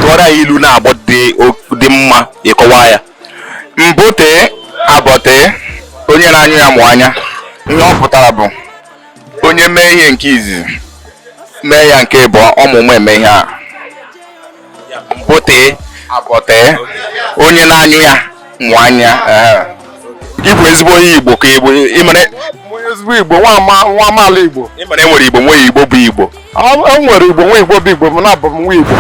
tụọrọ anyị ilu na-abọ dị mma ịkọwa ya. Mbụ tee abọ tee onye na-anyụ ya mụ anya. Ihe ọ pụtara bụ onye mee ihe nke izizi mee ya nke ịbụọ ọmụmụ eme ihe a. Mbụ tee abọ tee onye na-anyụ ya mụ anya. Gị bụ ezigbo onye Igbo ka Igbo ịmara ezigbo Igbo nwa amaala Igbo. Ịmara enwere Igbo nwee Igbo bụ Igbo. Enwere Igbo nwee Igbo bụ Igbo m na-abụ m nwa Igbo.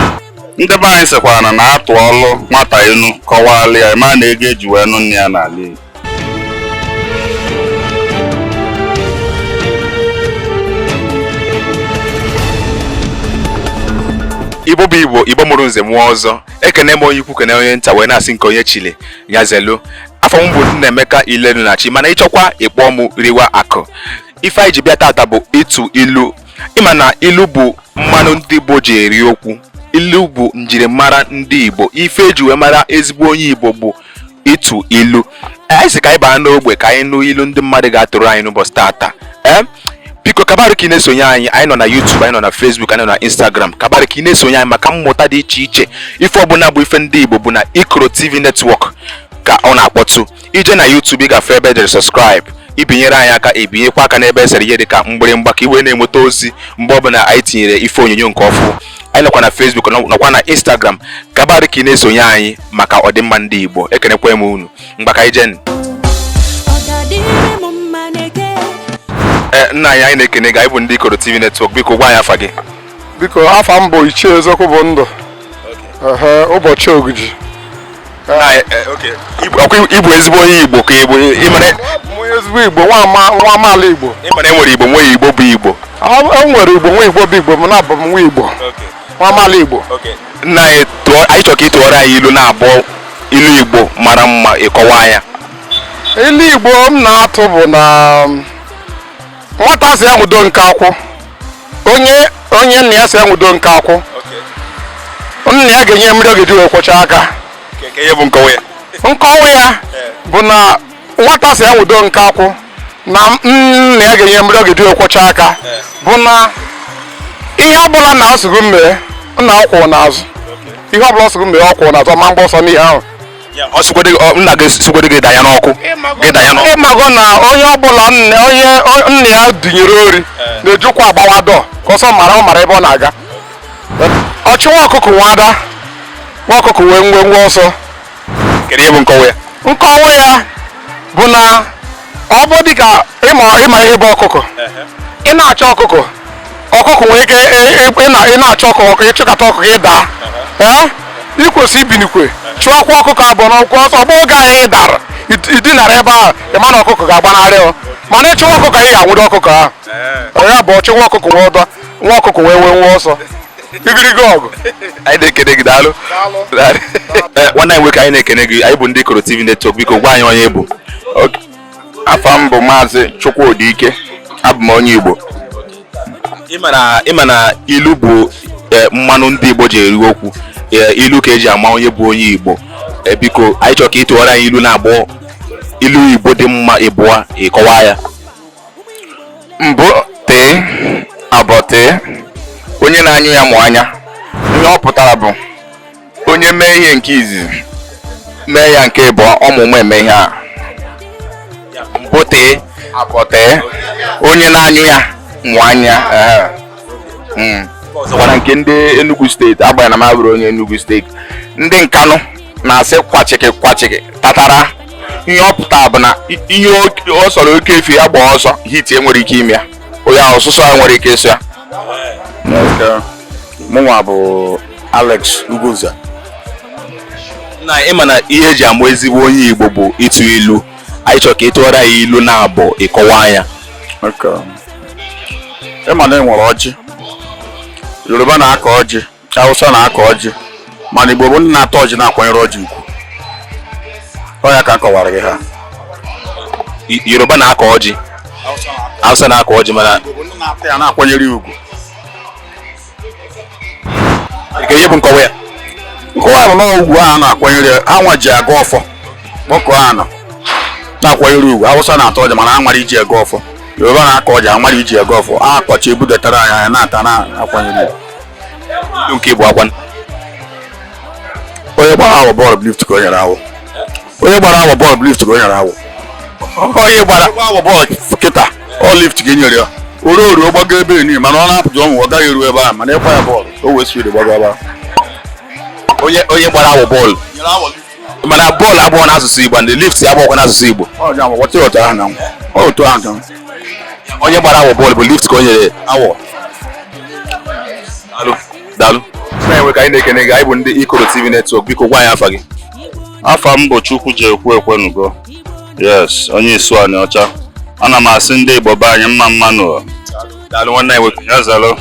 Ndị be anyị sịkwara na atụ ọlụ nwata enu kọwalị ya ma na ego eji wee nụ nne ya n'ala Igbo. Igbo bụ Igbo, Igbo mụrụ nze mụọ ọzọ. Ekene m onye ukwu kene onye nta wee na-asị nke onye chile ya zelu. Afọ m bụ Nnaemeka Ilenunachi, mana ịchọkwa ịkpọ m riwa akụ. Ife anyị ji bịa tata bụ ịtụ ilu. Ịma na ilu bụ mmanụ ndị Igbo ji eri okwu. Ilu bụ njirimara ndị Igbo. Ife eji wee mara ezigbo onye Igbo bụ ịtụ ilu. Anyị sị ka anyị baa n'ogbe ka anyị nụ ilu ndị mmadụ ga-atụrụ anyị n'ụbọchị tata. Biko kabarị ka ị na-esonye anyị nọ na YouTube, anyị nọ na Facebook, anyị nọ na Instagram. Kabarị ka ị na-esonye anyị maka mmụta dị iche iche. Ife ọbụla bụ ife ndị Igbo bụ na ikoROtv network ka ọ na-akpọtụ. Ije na YouTube ị gafe ebe edere subscribe, ibinyere anyị aka, ebinyekwa aka n'ebe esere ihe dịka mgbịrịmgba ka iwe na-enweta ozi mgbe ọbụla anyị tinyere ife onyonyo nke ọfụ. Anyị nọkwa na Facebook, nọkwa na Instagram. Kabarị ka ị na-esonye anyị maka ọdịmma ndị Igbo. Ekenekwa m unu mgbaka ije. Nna anyị na-ekene gị, anyị bụ ndị ikoROtv network. Biko gwa anyị afa gị. Biko afa m bụ Ichie Eziokwu bụ ndụ. Ụbọchị Ogiji. Igbo ezigbo onye Igbo ka Igbo ịmara ezigbo Igbo nwa amaala Igbo. Ịmara enwere Igbo nwee Igbo bụ Igbo. Enwere Igbo nwee Igbo bụ Igbo m na-abụ m nwa Igbo. Nwa amaala Igbo. Nna anyị chọrọ ka ị tụọrọ anyị ilu na-abụ ilu Igbo mara mma ịkọwa ya. Ilu Igbo m na-atụ bụ na nwata si enwudo nke akwụ. Onye nna ya si enwudo nke akwụ. Nna ya ga-enye mmiri oge dị wee kwọcha aka. Nkọwa ya bụ na nwata si enwudo nke akwụ na nna ya ga-enye mmiri oge dị wee kwọcha aka bụ na ihe ọbụla na asụgụ mmee nna ọkwụ n'azụ. Ihe ọbụla ọsụgụ mmee ọkwụ n'azụ ma mgbe ọsọ n'ihe ahụ. Nna gị sugodi gị danya n'ọkụ. Ịmago na onye ọbụla nna ya dụnyere ori na-ejukwa agbawa dọ ka ọsọ mara ebe ọ na-aga. Ọchụ nwa ọkụkọ nwada, nwa ọkụkọ wee nwe ọsọ. Kedu ihe bụ nkọwa ya? Nkọwa ya bụ na ọ bụ dịka ịma ihe bụ ọkụkọ. Ị na-achọ ọkụkọ nwere ike ị na-achọ ọkụkọ ịchụkata ọkụkọ ịda. Ikwesị ibinikwe chụọkwa ọkụkọ abụọ n'ọkụ ọsọ bụ oge anyị dara idinara ebe ahụ ịma na ọkụkọ ga-agbanarị mana ịchụwa ọkụkọ ị ga-anwụdo ọkụkọ ahụ. Ya bụ ọchụ nwa ọkụkọ wee nwe ọsọ igirigo ọgụ. Anyị na-ekene gị daalụ. Nwanne anyị nwoke anyị na-ekene gị, anyị bụ ndị ikoROtv network. Biko gwa anyị onye bụ. Afa m bụ Maazị Chukwudike, abụ m onye Igbo. Ịma na ilu bụ mmanụ ndị Igbo ji eri okwu. Ilu ka eji ama onye bụ onye Igbo. Biko anyị chọrọ ka ị tụọrọ anyị ilu na-abụ ilu Igbo dị mma ịbụọ ịkọwa ya. Mbụ tee abọ tee onye na-anyụ ya mụ anya. Ihe ọ pụtara bụ onye mee ihe nke izizi mee ya nke ịbụọ ọmụmụ eme ihe a. Mbụ tee abọ tee onye na-anyụ ya mụ anya. Ọzọkwara nke ndị Enugu steeti, agbanyeghị na m abụrụ onye Enugu steeti. Ndị Nkanụ na-asị kwachiki tatara. Ihe ọ pụtara bụ na ihe ọ sọrọ oke efi ya gba ọsọ hit enwere ike ime ya. Onye ahụ ọsụsọ ya nwere ike ịsụ ya. Mụnwa bụ Alex Ugoza. Na ịma na ihe eji amụ ezigbo onye Igbo bụ ịtụ ilu. Anyị chọrọ ka ị tụọrọ ya ilu na-abụ ịkọwa ya. Ịma na enwere ọjị. Yoruba na-akọ ọjị, Hausa na-akọ ọjị, mana Igbo bụ ndị na-atọ ọjị na-akwanyere ọjị ugwu. Ọ ya ka akọwara gị ha. Yoruba na-akọ ọjị, Hausa na-akọ ọjị, mana Igbo bụ ndị na-atọ ya na-akwanyere ugwu. Ihe bụ nkọwa ya. Nkọwa bụ na ugwu ahụ na-akwanyere ha nwa ji aga ọfọ. Kpọkọ anọ na-akwanyere ugwu. Hausa na-atọ ọjị mana ha nwere iji ego ọfọ. Yoruba na-akọ ọjị amara iji ego ọfọ. Akọcha ebudatara anyị na-ata na-akwanyere ugwu. Ilu nke Igbo akwan. onye gbara awọ bọọlụ blift ka o nyere awọ. Onye gbara awọ bọọlụ blift ka o nyere awọ. Onye gbara awọ bọọlụ kịta ọ lift ka e nyere ya. Ororu ọ gbago ebe niile mana ọ na-apụta ọnwụ ọ gaghị eru ebe ahụ mana ịkwa ya bọọlụ o wee siri gbago ebe ahụ. Onye gbara awọ bọọlụ mana bọọlụ abụọ n'asụsụ Igbo ndị lift abụọ n'asụsụ Igbo. Onye gbara awọ bọọlụ bụ lift ka o nyere awọ. Daalụ. Na-enwe ka anyị na-ekene gị, anyị bụ ndị ikoROtv network, biko gwa anyị afa gị. Afa m bụ Chukwu ji ekwu ekwenugo. Yes, onye Isuani ọcha. Ana m asị ndị Igbo be anyị mma mmanụ. Daalụ nwanne anyị nwoke. Ya zalụ.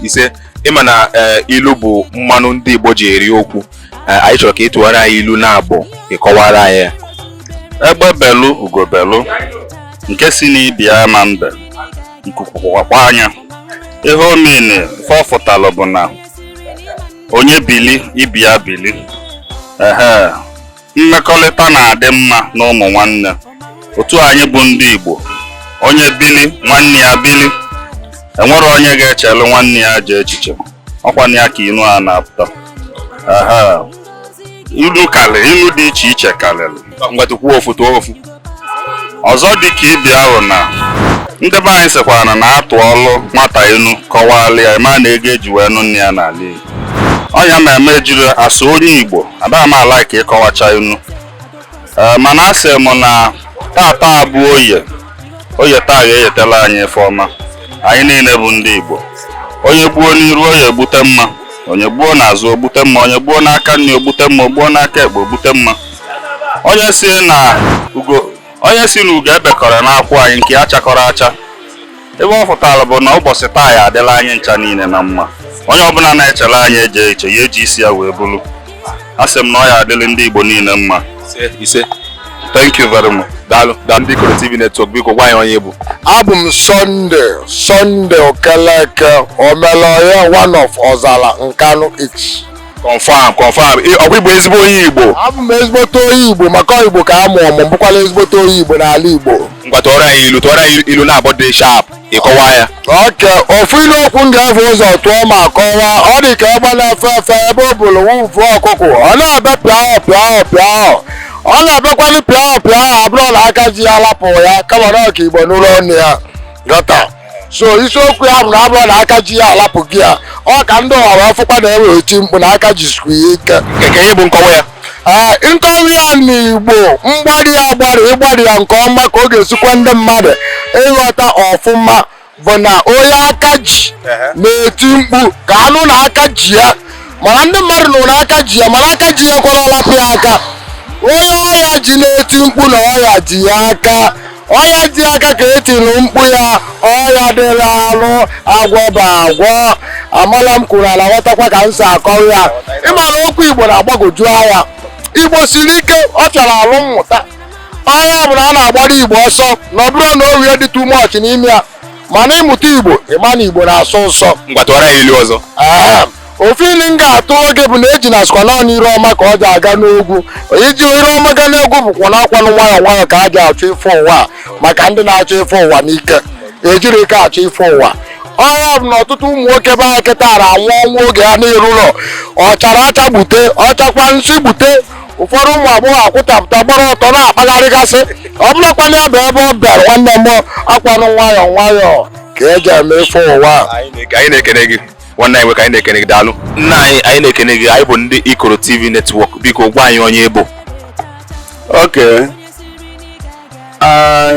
Ise ịma na ilu bụ mmanụ ndị Igbo ji eri okwu. Anyị chọrọ ka ị tụwara anyị ilu na-abụ ịkọwara anyị ya. Egbe belu ugo belu nke si n'ibi ya ma mbe nkuku wakwa anya. Ihe omeni fọfụtalụ bụ na onye bili ibi ya bili. Mmekọrịta na-adị mma na ụmụ nwanne. Otu anyị bụ ndị Igbo, onye bili nwanne ya bili. Enwere onye ga-echelu nwanne ya je echiche. Ọkwa ya ka inu a na-apụta. Ilu karịrị, ilu dị iche iche karịrị. Ngwatukwu ofu tụọ ofu. Ọzọ dị ka ibi ahụ na ndị be anyị sịkwara na atụ ọlụ nwata inu kọwalị ya ma na ego eji wee nụ nne ya n'ala Igbo. Ọnya ma eme ejiri asụ onye Igbo ada m ala ka ịkọwacha inu. Mana asị m na tata abụ oye taa ga-eyetela anyị ife ọma. Anyị niile bụ ndị Igbo. Onye gbuo n'iru oye egbute mma, onye gbuo n'azụ ogbute mma, onye gbuo n'aka nri ogbute mma, gbuo n'aka ekpe ogbute mma. Onye si na ugo ebekọrọ n'akwụ anyị nke ya chakọrọ acha. Ebe ọ fụtara bụ na ụbọchị taa ya adịla anyị ncha niile na mma. Onye ọbụla na-echere anyị eje iche ya eji isi ya wee bụrụ. Asị m na ọ ya adịla ndị Igbo niile mma. Ise. Thank you very much. Daalụ ndị ikoROtv network, biko gwa anyị onye bụ. Abụ m Sunday Okeleke Omeloye, one of Ozala Nkanu X. Confirm. Ọ bụ ezigbo onye Igbo. Abụ m ezigbote onye Igbo maka Igbo ka a mụọ m bụkwala ezigbote onye Igbo n'ala Igbo. Ngwa tụọrọ anyị ilu na-abọ dị sharp ịkọwa ya. Ofu ilu okwu m ga-efe ụzọ tụọ ma kọwaa. Ọ dị ka egbe na-efe efe ebe o bulu wufu ọkụkụ ọ na-ebe pịahụ. Ọ na-abịakwanụ pịahụ abụrụ na aka ji ya lapụ ya kama na ọka Igbo n'ụlọ ọnụ ya gọta. So isiokwu ya bụ na abụrụ na aka ji ya alapụ gị ya ọ ka ndị ọhara ọfụkwa na-ewe oti mkpu na aka ji sikwu ya ike. Nke ihe bụ nkọwa ya. Nkọwa ya n'Igbo ịgbari ya nke ọma ka ọ ga-esikwa ndị mmadụ ịghọta ọfụma bụ na onye aka ji na-eti mkpu ka anụ na aka ji ya mana ndị mmadụ nụrụ na aka ji ya mana aka ji ya kwara ọlapụ ya aka. Onye ọya ji na-eti mkpu na ọya ji ya aka. Ọya ji aka ka etiri mkpu ya ọya dịla alụ agwọ bụ agwọ. Amala m kwuru ala ghọtakwa ka m si akọrọ ya. Ịma na okwu Igbo na-agbagoju anya. Igbo siri ike ọ chọrọ alụ mmụta. Ọya bụ na a na-agbara Igbo ọsọ na ọ bụrụ na o rie dị too much n'ime ya mana ịmụta Igbo ịma na Igbo na-asọ nsọ. Ngwa tụọrọ anyị ilu ọzọ. Ofu ilu m ga-atụ oge bụ na eji na skwa naanị ire ọma ka ọ ji aga n'ogwu. Iji ire ọma ga n'egwu bụkwa na akwanụ nwayọọ ka a ji achọ ife ụwa maka ndị na-achọ ife ụwa n'ike ejiri ike achọ ife ụwa. Ọya bụ na ọtụtụ ụmụ nwoke be anyị kịtara anwụ ọnwụ oge ha n'iru ụlọ ọchara acha gbute ọchakwa nsị gbute. Ụfọdụ ụmụ agbọghọ akwụtapụta gbara ọtọ na-akpagharịgasị. Ọ bụrụkwana ya bụ ebe ọ bịara nwanne m akwanụ nwayọọ ka eji eme ife ụwa. Anyị na-ekene gị nwanne anyị nwoke, anyị na-ekene gị. Daalụ nna anyị na-ekene gị. Anyị bụ ndị ikoROtv network, biko gwa anyị onye bụ.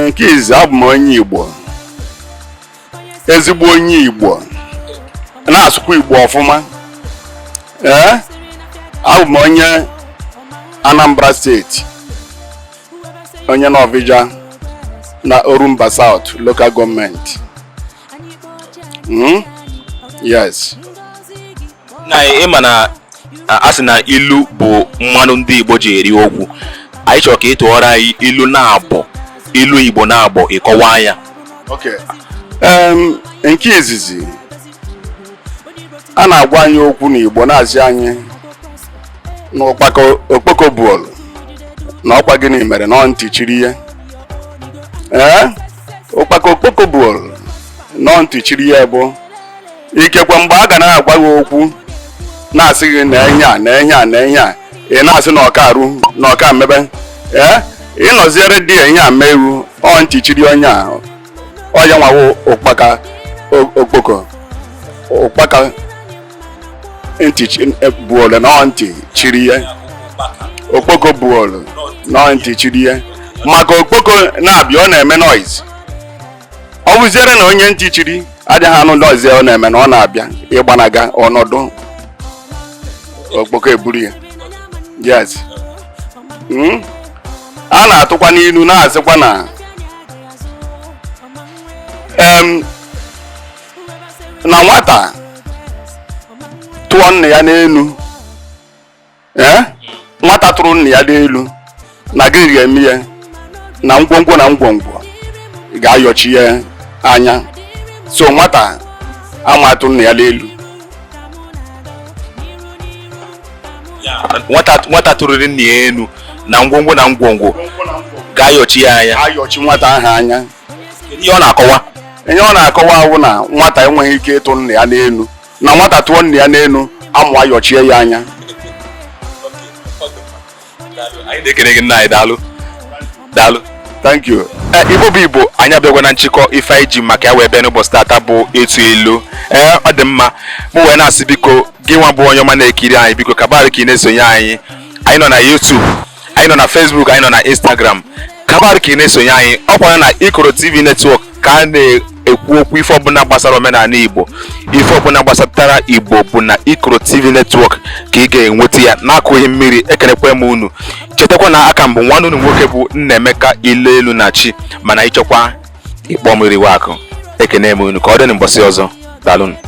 Nke izi abụ m onye Igbo, ezigbo onye Igbo na-asụkwa Igbo ọfụma. Abụ m onye Anambra steeti, onye Novija na Orumba South local government. Yes. Na ịma na asị na ilu bụ mmanụ ndị Igbo ji eri okwu. Anyị chọrọ ka ị tụọrọ anyị ilu Igbo na-abọ ịkọwa ya. Nke izizi a na-agwa anyị okwu n'Igbo na-azị anyị n'okpoko bụọlụ na ọkwa gịnị mere na ntị chiri ya. Okpoko bụọlụ na ntị chiri ya bụ ikekwe mgbe a ga na-agwa gị okwu na-asị gị na enye a ị na-asị na ọka arụ na ọka mmebe ịnọziere di ya ihe a mee iwu ọ ntị chiri onye a ọya nwawo ụkpaka okpoko ụkpaka ntị buole na ọ ntị chiri ya okpoko buole na ọ ntị chiri ya maka okpoko na-abịa ọ na-eme noise ọ bụziere na onye ntị chiri adịghị anụ noise ọ na-eme na ọ na-abịa ịgbanaga ọnọdụ okpoko eburu ya yes a na-atụkwa n'ilu na-asịkwa na na nwata tụọ nne ya n'elu nwata tụrụ nne ya n'elu na gị ga-eme ya na ngwongwo na ngwongwo ga-ayọchi ya anya so nwata ama atụ nne ya n'elu nwata tụrụrụ nne ya elu na ngwongwo na ngwongwo ga-ayọchi ya anya ayọchi nwata ahụ anya ihe ọ na-akọwa ihe ọ na-akọwa ahụ na nwata enweghị ike ịtụ nne ya n'elu na nwata tụọ nne ya n'elu amụ ayọchie ya anya anyị na-ekene gị nna anyị daalụ thank you. Igbo bụ Igbo anyị abịagwa na nchịkọ ife anyị ji maka ya wee bịa n'ụbọchị tata bụ etu elu ọ dị mma mụ wee na-asị biko gị nwa bụ onye ọma na-ekiri anyị biko kabarị ka ị na-esonye anyị nọ na YouTube, anyị nọ na Facebook, anyị nọ na Instagram, kabarị ka ị na-esonye anyị ọkwa na ikoROtv network ka a na-ekwu okwu ife ọbụla gbasara omenala Igbo, ife ọbụla gbasatara Igbo bụ na ikoROtv network ka ị ga-enweta ya n'akụghị mmiri. Ekenekwa m unu, chetakwa na aka mbụ nwanne unu nwoke bụ Nnaemeka Ilelu na Chi, mana ịchọkwa ịkpọ m iriwe akụ. Ekene m unu ka ọ dị n'ụbọchị ọzọ. Daalụ.